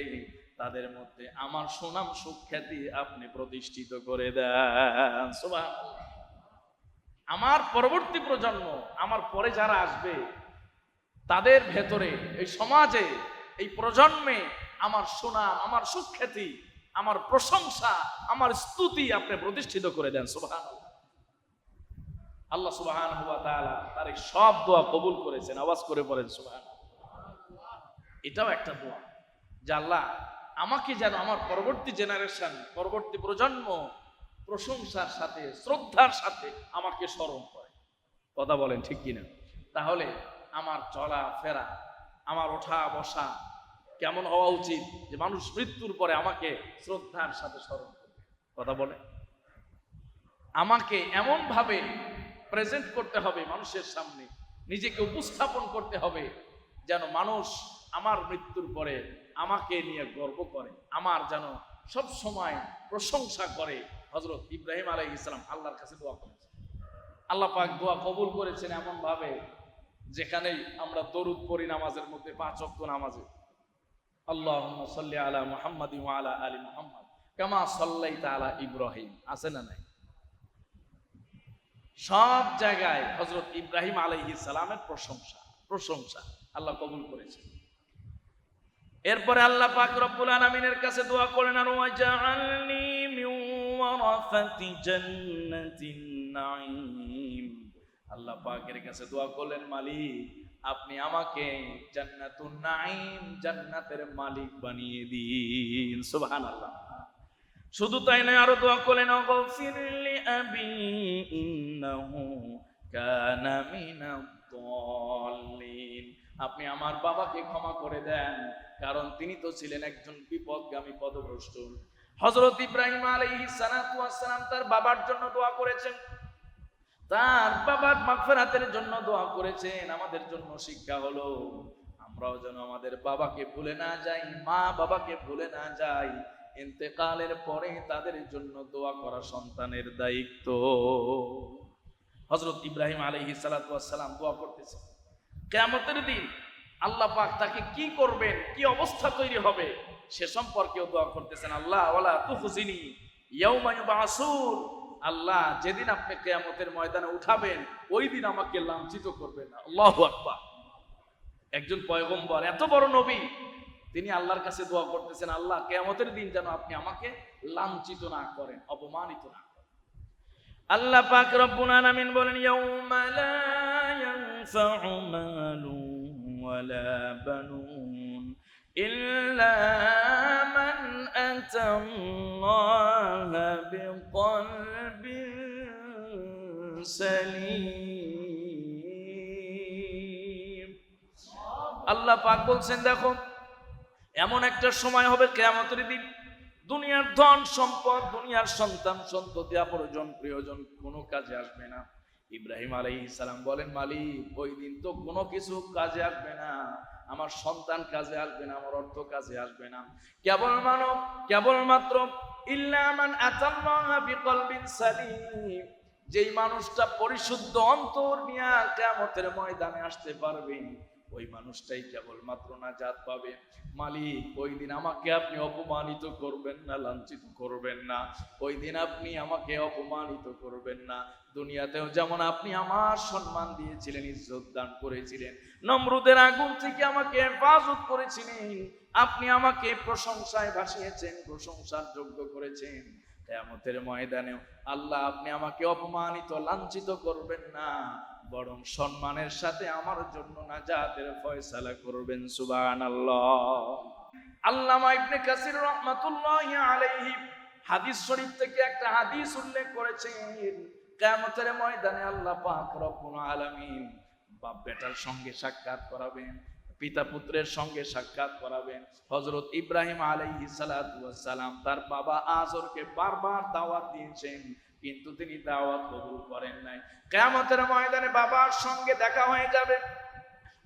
তাদের মধ্যে আমার সুনাম সুখ্যাতি আপনি প্রতিষ্ঠিত করে দেন। সুবহানাল্লাহ। আমার পরবর্তী প্রজন্ম, আমার পরে যারা আসবে তাদের ভেতরে, এই সমাজে, এই প্রজন্মে আমার সুনাম, আমার সুখ্যাতি, আমার প্রশংসা, আমার স্তুতি আপনি প্রতিষ্ঠিত করে দেন। সুবহানাল্লাহ। আল্লাহ সুবহানাহু ওয়া তাআলা তার এই সব দোয়া কবুল করেছেন। আওয়াজ করে পড়েন সুবহানাল্লাহ। এটাও একটা দোয়া যে আল্লাহ আমাকে যেন আমার পরবর্তী জেনারেশন, পরবর্তী প্রজন্ম প্রশংসার সাথে, শ্রদ্ধার সাথে আমাকে স্মরণ করে। কথা বলেন ঠিক কিনা? তাহলে আমার চলা ফেরা, আমার ওঠা বসা কেমন হওয়া উচিত যে মানুষ মৃত্যুর পরে আমাকে শ্রদ্ধার সাথে স্মরণ করবে। কথা বলে আমাকে এমন ভাবে প্রেজেন্ট করতে হবে মানুষের সামনে, নিজেকে উপস্থাপন করতে হবে যেন মানুষ আমার মৃত্যুর পরে আমাকে নিয়ে গর্ব করে, আমার যেন সব সময় প্রশংসা করে। হযরত ইব্রাহিম আলাইহিস সালাম আল্লাহর কাছে দোয়া করেছেন। আল্লাহ পাক দোয়া কবুল করেছেন এমন ভাবে যেখানেই আমরা দরুদ পড়ি নামাজের মধ্যে, 5 ওয়াক্ত নামাজে, আল্লাহুম্মা সাল্লি আলা মুহাম্মাদিন ওয়া আলা আলি মুহাম্মাদ কামা সাল্লাইতা আলা ইব্রাহিম, আছে না নাই? সব জায়গায় হযরত ইব্রাহিম আলাইহিস সালামের প্রশংসা আল্লাহ কবুল করেছেন। এরপরে আল্লাহ পাক রব্বুল আলামিনের কাছে দোয়া করেন, আর ওয়াজআলনি মিন ওয়ারাসাতি জান্নাতিন নাঈম। আল্লাহ পাকের কাছে দোয়া করলেন, মালিক আপনি আমাকে জান্নাতুন নাঈম, জান্নাতের মালিক বানিয়ে দিন। সুবহানাল্লাহ। শুধু তাই নয়, আরো দোয়া করলেন, গফিরলি আবি ইন্নাহু কানা মিনাদ-দাল্লিন। আপনি আমার বাবাকে ক্ষমা করে দেন, কারণ তিনি তো ছিলেন একজন বিপদগামী, পথভ্রষ্ট। হযরত ইব্রাহিম আলাইহিস সালাতু ওয়াস সালাম তার বাবার জন্য দোয়া করেছেন, তার বাবার মাগফিরাতের জন্য দোয়া করেছেন। আমাদের জন্য শিক্ষা হলো আমরাও যেন আমাদের বাবাকে ভুলে না যাই, মা বাবাকে ভুলে না যাই। ইন্তেকালের পরে তাদের জন্য দোয়া করা সন্তানের দায়িত্ব। হযরত ইব্রাহিম আলাইহিস সালাতু ওয়াস সালাম দোয়া করতেছেন, কিয়ামতের দিন আল্লাহ পাক তাকে কি করবেন, কি অবস্থা তৈরি হবে সে সম্পর্কেও দোয়া করতেছেন। আল্লাহ ওয়ালা তুখজিনি ইয়াউমা ইউবআসুন। আল্লাহ যেদিন আপনি কিয়ামতের ময়দানে উঠাবেন ওই দিন আমাকে লাঞ্ছিত করবেন না। আল্লাহু আকবার। একজন পয়গম্বর, এত বড় নবী, তিনি আল্লাহর কাছে দোয়া করতেছেন, আল্লাহ কিয়ামতের দিন যেন আপনি আমাকে লাঞ্ছিত না করেন, অপমানিত না করেন। আল্লাহ পাক রব্বুল আলামিন বলেন, ইয়াউমা লা ইয়ানফাউ মালুন ওয়ালা বানুন ইল্লা মান আতাল্লাহা বিকলবিন সালিম। আল্লাহ পাক বলছেন, দেখো এমন একটা সময় হবে কিয়ামতের দিন, দুনিয়ার ধন সম্পদ, দুনিয়ার সন্তান সন্ততি, আপনজন প্রিয়জন কোনো কাজে আসবে না। ইব্রাহিম আলাইহিস সালাম বলেন, মালিক ওই দিন তো কোনো কিছু কাজে আসবে না, আমার সন্তান কাজে আসবে না, আমার অর্থ কাজে আসবে না, কেবলমাত্র ইল্লা মান আতাল্লাহা বিকলবিন সালিম, যেই মানুষটা পরিশুদ্ধ অন্তর নিয়ে কিয়ামতের ময়দানে আসতে পারবে ওই মানুষটাই কেবলমাত্র নাজাত পাবে। মালিক ওই দিন আমাকে আপনি অপমানিত করবেন না, লাঞ্ছিত করবেন না, ওই দিন আপনি আমাকে অপমানিত করবেন না। দুনিয়াতেও যেমন আপনি আমার সম্মান দিয়েছিলেন, ইজ্জত দান করেছিলেন, নমরুদের আগুন থেকে আমাকে হেফাজত করেছিলেন, আপনি আমাকে প্রশংসায় ভাসিয়েছেন, প্রশংসার যোগ্য করেছেন। কিয়ামতের ময়দানেও আল্লাহ আপনি আমাকে অপমানিত, লাঞ্ছিত করবেন না, বরং সম্মানের সাথে আমার জন্য নাজাতের ফয়সালা করবেন। সুবহানাল্লাহ। আল্লামা ইবনে কাসির রাহমাতুল্লাহি আলাইহি হাদিস শরীফ থেকে একটা হাদিস উল্লেখ করেছেন, কিয়ামতের ময়দানে আল্লাহ পাক রব্বুল আলামিন বাপ বেটার সঙ্গে সাক্ষাৎ করাবেন, পিতা পুত্রের সঙ্গে সাক্ষাৎ করাবেন। হযরত ইব্রাহিম আলাইহিস সালাতু ওয়াস সালাম তার বাবা আজরকে বারবার দাওয়াত দিয়েছেন, কিন্তু তিনি দাওয়াত কবুল করেন নাই। কিয়ামতের ময়দানে বাবার সঙ্গে দেখা হয়ে যাবে।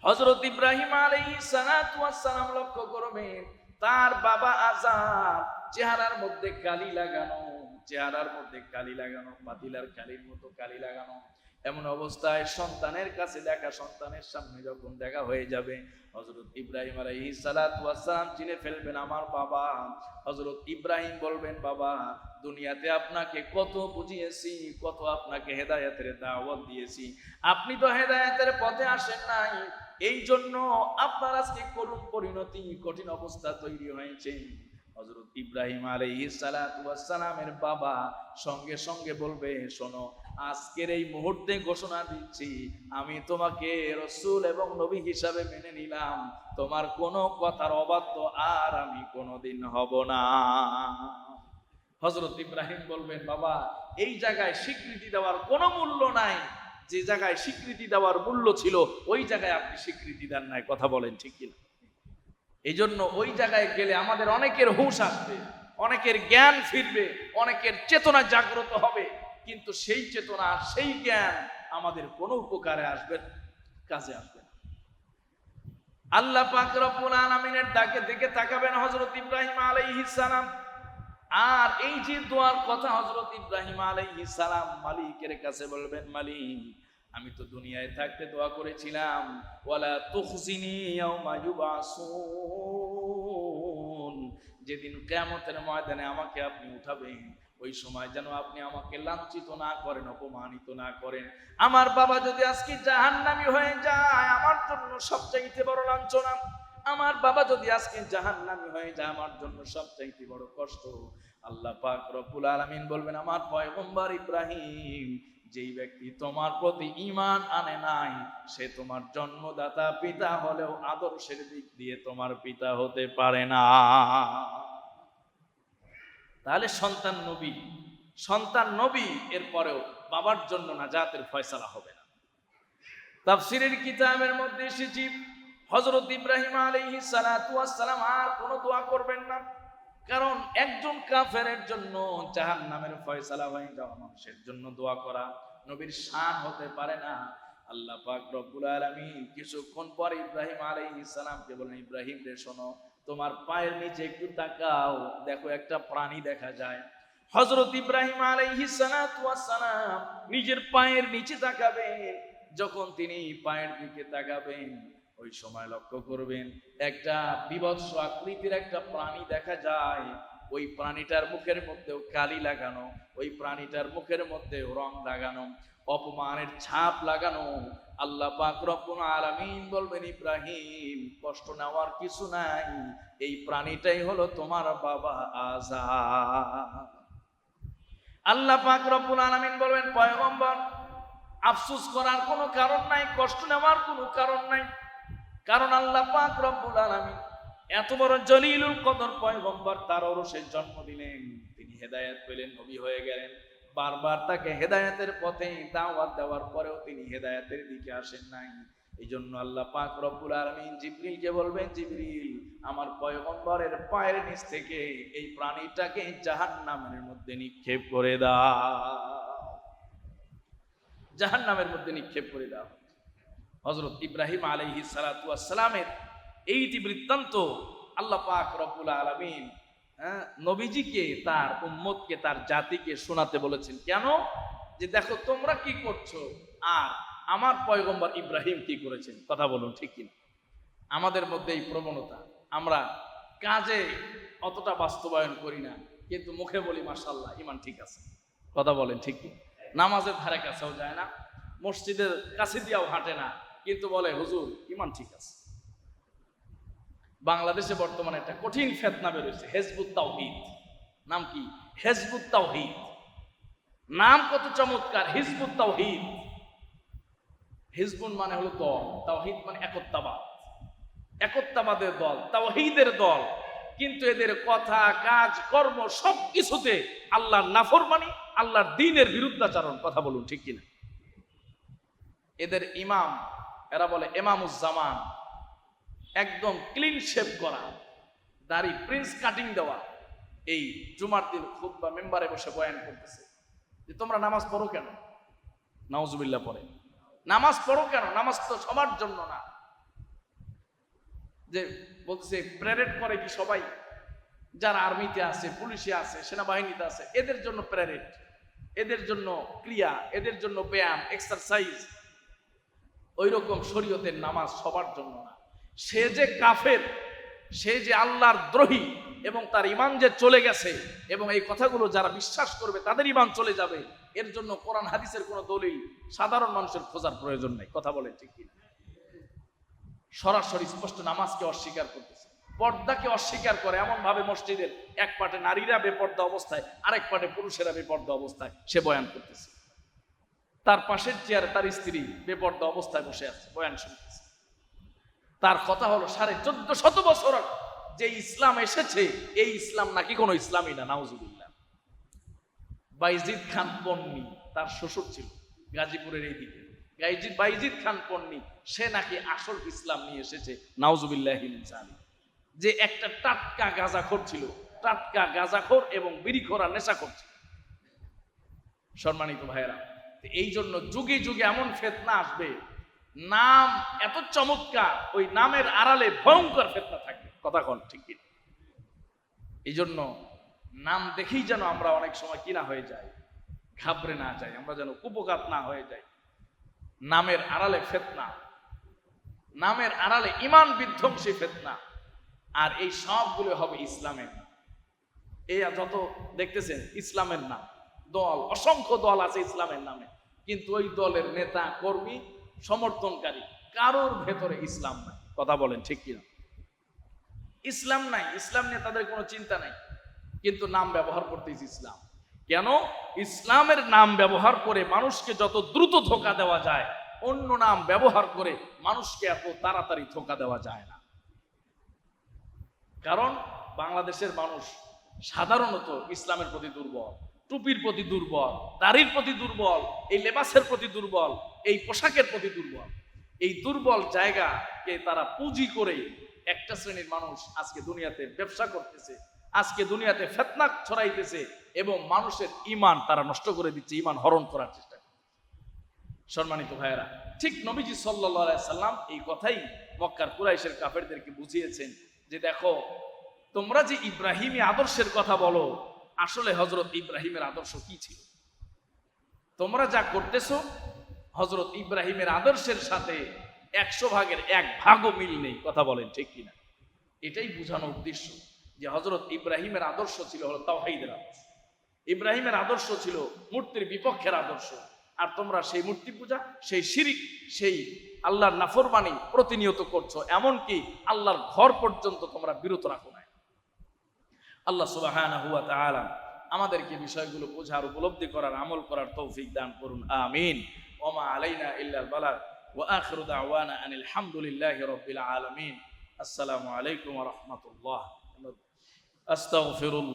হযরত ইব্রাহিম আলাইহিস সালাতু ওয়াস সালাম লক্ষ্য করবেন তার বাবা আজার চেহারার মধ্যে কালি লাগানো, চেহারার মধ্যে কালি লাগানো, পাতিলার কালির মতো কালি লাগানো। এমন অবস্থায় সন্তানের কাছে দেখা, সন্তানের সামনে যখন দেখা হয়ে যাবে, হযরত ইব্রাহিম আলাইহিস সালাতু ওয়াস সালাম চিনে ফেলবেন আমার বাবা। হযরত ইব্রাহিম বলবেন, বাবা দুনিয়াতে আপনাকে কত বুঝিয়েছি, কত আপনাকে হেদায়েতের দাওয়াত দিয়েছি, আপনি তো হেদায়েতের পথে আসেন নাই, এই জন্য আপনার আজকে করুণ পরিণতি, কঠিন অবস্থা তৈরি হয়েছে। হযরত ইব্রাহিম আলাইহিস সালাতু ওয়াস সালামের বাবা সঙ্গে সঙ্গে বলবে, শোনো, আজকের এই মুহূর্তে ঘোষণা দিচ্ছি, আমি তোমাকে রাসূল এবং নবী হিসাবে মেনে নিলাম, তোমার কোনো কথার অবাধ্য আর আমি কোনোদিন হব না। হযরত ইব্রাহিম বলবেন, বাবা এই জায়গায় স্বীকৃতি দেওয়ার কোনো মূল্য নাই, যে জায়গায় স্বীকৃতি দেওয়ার মূল্য ছিল ওই জায়গায় আপনি স্বীকৃতি দেন নাই। কথা বলেন ঠিক কিনা? এই জন্য ওই জায়গায় গেলে আমাদের অনেকের হুঁশ আসবে, অনেকের জ্ঞান ফিরবে, অনেকের চেতনা জাগ্রত হবে, কিন্তু সেই চেতনা সেই জ্ঞান আমাদের কোনো উপকারে আসবে, কাজে আসবে না। আল্লাহ পাক রব্বুল আলামিনের ডাকে দিকে তাকাবেন হযরত ইব্রাহিম আলাইহিস সালাম। আর এই যে দোয়ার কথা হযরত ইব্রাহিম আলাইহিস সালাম মালিকের কাছে বলবেন, মালিক আমি তো দুনিয়ায় থাকতে দোয়া করেছিলাম, ওয়ালা তুখজিনি ইয়াউমা ইউবাসুন, যেদিন কিয়ামতের ময়দানে আমাকে আপনি উঠাবেন, ওই সময় যেন আপনি আমাকে লাঞ্ছিত না করেন, অপমানিত না করেন। আমার বাবা যদি আজকে জাহান্নামী হয়ে যায়, আমার জন্য সবচাইতে বড় লাঞ্ছনা। আমার বাবা যদি আজকে জাহান্নামী হয়ে যায়, আমার জন্য সবচাইতে বড় কষ্ট। আল্লাহ পাক রব্বুল আলামিন বলবেন, আমার পয়গম্বর ইব্রাহিম, যেই ব্যক্তি তোমার প্রতি ঈমান আনে নাই, সে তোমার জন্মদাতা পিতা হলেও আদর্শের দিক দিয়ে তোমার পিতা হতে পারে না। তাহলে সন্তান নবী এরপরেও বাবার জন্য নাজাতের ফয়সালা হবে না। তাফসীরের কিতাবের মধ্যে এসেছে হযরত ইব্রাহিম আলাইহিস সালাতু ওয়াস সালাম আর কোনো দোয়া করবেন না, কারণ একজন কাফেরের জন্য জাহান্নামের ফয়সালা হয়ে যাওয়া মানুষের জন্য দোয়া করা নবীর শান হতে পারে না। আল্লাহ পাক রব্বুল আলামিন কিছুক্ষণ পর ইব্রাহিম আলাইহিস সালামকে বলেন, ইব্রাহিম রে শোনো, তোমার পায়ের নিচে একটু তাকাও, দেখো একটা প্রাণী দেখা যায়। হযরত ইব্রাহিম আলাইহিস সালাতু ওয়াস সালাম নিজের পায়ের নিচে তাকাবেন। যখন তিনি পায়ের দিকে তাকাবেন, ওই সময় লক্ষ্য করবেন একটা বিভৎস আকৃতির একটা প্রাণী দেখা যায়। ওই প্রাণীটার মুখের মধ্যেও কালি লাগানো, ওই প্রাণীটার মুখের মধ্যেও রং লাগানো, অপমানের ছাপ লাগানো। আল্লাহ পাক রব্বুল আলামিন বলবেন, ইব্রাহিম কষ্ট নেওয়ার কিছু নাই, এই প্রাণীটাই হলো তোমার বাবা আজার। আল্লাহ পাক রব্বুল আলামিন বলবেন, পয়গম্বর আফসোস করার কোনো কারণ নাই, কষ্ট নেওয়ার কোনো কারণ নাই, কারণ আল্লাহ পাক রব্বুল আলামিন এত বড় জলিলুল কদর পয়গম্বর, তার ওরসে জন্ম দিলেন, তিনি হেদায়েত পেলেন, নবী হয়ে গেলেন। বারবার তাকে হেদায়েতের পথে দাওয়াত দেওয়ার পরেও তিনি হেদায়েতের দিকে আসেন নাই। এই জন্য আল্লাহ পাক রব্বুল আলামিন জিবরিলকে বলবেন, জিবরিল আমার পয়গম্বরের পায়ের নিচ থেকে এই প্রাণীটাকে জাহান্নামের মধ্যে নিক্ষেপ করে দাও, জাহান্নামের মধ্যে নিক্ষেপ করে দাও। হযরত ইব্রাহিম আলাইহিস সালাতু ওয়াস সালামের এইটি বৃত্তান্ত আল্লাহ পাক রব্বুল আলামিন নবীজিকে, তার উম্মতকে, তার জাতিকে শোনাতে বলেছেন। কেন? যে দেখো তোমরা কি করছো আর আমার পয়গম্বর ইব্রাহিম কি করেছেন। কথা বলুন ঠিক কিনা? আমাদের মধ্যে এই প্রবণতা, আমরা কাজে অতটা বাস্তবায়ন করি না, কিন্তু মুখে বলি মাশাআল্লাহ ঈমান ঠিক আছে। কথা বলেন ঠিক কি? নামাজের ধারে কাছেও যায় না, মসজিদের কাছে দিয়েও হাঁটে না, কিন্তু বলে হুজুর ঈমান ঠিক আছে। বাংলাদেশে বর্তমানে একটা কঠিন ফিতনা বের হয়েছে, হিজবুত তাওহীদ। নাম কি? হিজবুত তাওহীদ। নাম কত চমৎকার, হিজবুত তাওহীদ। হিজবুন মানে হলো দল, তাওহীদ মানে একত্ববাদ, একত্ববাদের দল, তাওহীদের দল। কিন্তু এদের কথা, কাজ, কর্ম সবকিছুতে আল্লাহর নাফরমানি, আল্লাহর দ্বীনের বিরুদ্ধাচরণ। কথা বলুন ঠিক কিনা? এদের ইমাম, এরা বলে ইমামুজ্জামান, একদম ক্লিন শেভ করা, দাড়ি প্রিন্স কাটিং দেওয়া, এই জুমার দিন খুতবা মেম্বারে বসে বয়ান করতেছে যে তোমরা নামাজ পড়ো কেন? নাউজুবিল্লাহ পড়ে। নামাজ পড়ো কেন? নামাজ তো সবার জন্য না। যে বলছে প্রেরেড করে কি সবাই? যারা আর্মিতে আছে, পুলিশে আছে, সেনাবাহিনীতে আছে, এদের জন্য প্রেরেড, এদের জন্য ক্রিয়া, এদের জন্য ব্যায়াম, এক্সারসাইজ। ওই রকম শরীয়তের নামাজ সবার জন্য না। সে যে কাফের, সে যে আল্লাহর দ্রোহী এবং তার ঈমান যে চলে গেছে, এবং এই কথাগুলো যারা বিশ্বাস করবে তাদের ঈমান চলে যাবে, এর জন্য কোরআন হাদিসের কোনো দলিল সাধারণ মানুষের খোঁজার প্রয়োজন নেই। কথা বলেন ঠিক কিনা? সরাসরি স্পষ্ট নামাজকে অস্বীকার করতেছে, পর্দাকে অস্বীকার করে এমন ভাবে মসজিদের এক পাটে নারীরা বেপর্দা অবস্থায়, আরেক পাটে পুরুষেরা বেপর্দা অবস্থায় সে বয়ান করতেছে। তার পাশের চেয়ারে তার স্ত্রী বেপর্দা অবস্থায় বসে আছে, বয়ান শুনতেছে। তার কথা হলো 1450 বছর যে ইসলাম এসেছে, এই ইসলাম নাকি কোনো ইসলামই না। নাউজুবিল্লাহ। বাইজিদ খান পন্নী, তার শ্বশুর ছিল গাজীপুরের এই দিকে, বাইজিদ খান পন্নী, সে নাকি আসল ইসলাম নিয়ে এসেছে। নাউজুবিল্লাহ। যে একটা টাটকা গাঁজাখোর ছিল, টাটকা গাঁজাখোর এবং বিড়িখোর আর নেশাখোর ছিল। সম্মানিত ভাইয়েরা, এই জন্য যুগে যুগে এমন ফিতনা আসবে, নাম এত চমৎকার, ওই নামের আড়ালে ভয়ঙ্কর ফিতনা থাকবে। কথা কন ঠিক কি? এই জন্য নাম দেখেই যেন আমরা অনেক সময় কিনা হয়ে যাই, ঘাবড়ে না যাই, আমরা যেন কুপঘাত না হয়ে যাই। নামের আড়ালে ফিতনা, নামের আড়ালে ঈমান বিধ্বংসী ফিতনা, আর এই সবগুলো হবে ইসলামের নাম। এই যত দেখতেছেন ইসলামের নাম, দল, অসংখ্য দল আছে ইসলামের নামে, কিন্তু ওই দলের নেতা কর্মী সমর্থনকারী কারোর ভেতরে ইসলাম নাই। কথা বলেন ঠিক কিনা? ইসলাম নাই, ইসলাম নিয়ে তাদের কোনো চিন্তা নাই, কিন্তু নাম ব্যবহার করতেছে ইসলাম। কেন? ইসলামের নাম ব্যবহার করে মানুষকে যত দ্রুত ধোঁকা দেওয়া যায়, অন্য নাম ব্যবহার করে মানুষকে এত তাড়াতাড়ি ধোঁকা দেওয়া যায় না। কারণ বাংলাদেশের মানুষ সাধারণত ইসলামের প্রতি দুর্বল, টুপির প্রতি দুর্বল, দাড়ির প্রতি দুর্বল, এই লেবাসের প্রতি দুর্বল, এই পোশাকের প্রতি দুর্বল। এই দুর্বল জায়গাকে তারা পুঁজি করে একটা শ্রেণীর মানুষ আজকে দুনিয়াতে ব্যবসা করতেছে, আজকে দুনিয়াতে ফিতনা ছড়াইতেছে, এবং মানুষের ঈমান তারা নষ্ট করে দিচ্ছে, ঈমান হরণ করার চেষ্টা করছে। সম্মানিত ভাইয়েরা, ঠিক নবীজি সাল্লাল্লাহু আলাইহি সাল্লাম এই কথাই মক্কার কুরাইশের কাফেরদেরকে বুঝিয়েছেন যে দেখো, তোমরা যে ইব্রাহিমী আদর্শের কথা বলো, আসলে হযরত ইব্রাহিমের আদর্শ কি ছিল? তোমরা যা করতেছো হযরত ইব্রাহিমের আদর্শের সাথে 100 ভাগের 1 ভাগও মিল নেই। কথা বলেন ঠিক কিনা? এটাই বোঝানোর উদ্দেশ্য যে হযরত ইব্রাহিমের আদর্শ ছিল হলো তাওহীদের আদর্শ, ইব্রাহিমের আদর্শ ছিল মূর্তির বিপক্ষের আদর্শ, আর তোমরা সেই মূর্তি পূজা, সেই শিরিক, সেই আল্লাহর নাফরমানি প্রতিনিয়ত করছো, এমনকি আল্লাহর ঘর পর্যন্ত তোমরা বিরত রাখো না। আল্লাহ সুবহানাহু ওয়া তাআলা আমাদেরকে বিষয়গুলো বোঝার, উপলব্ধি করার, আমল করার তৌফিক দান করুন। আমিন। ওয়া মা আলাইনা ইল্লাল বালাগ ওয়া আখিরু দাওয়ানা আনিল হামদুলিল্লাহি রাব্বিল আলামিন। আসসালামু আলাইকুম ওয়া রাহমাতুল্লাহ। আস্তাগফিরুল্লাহ।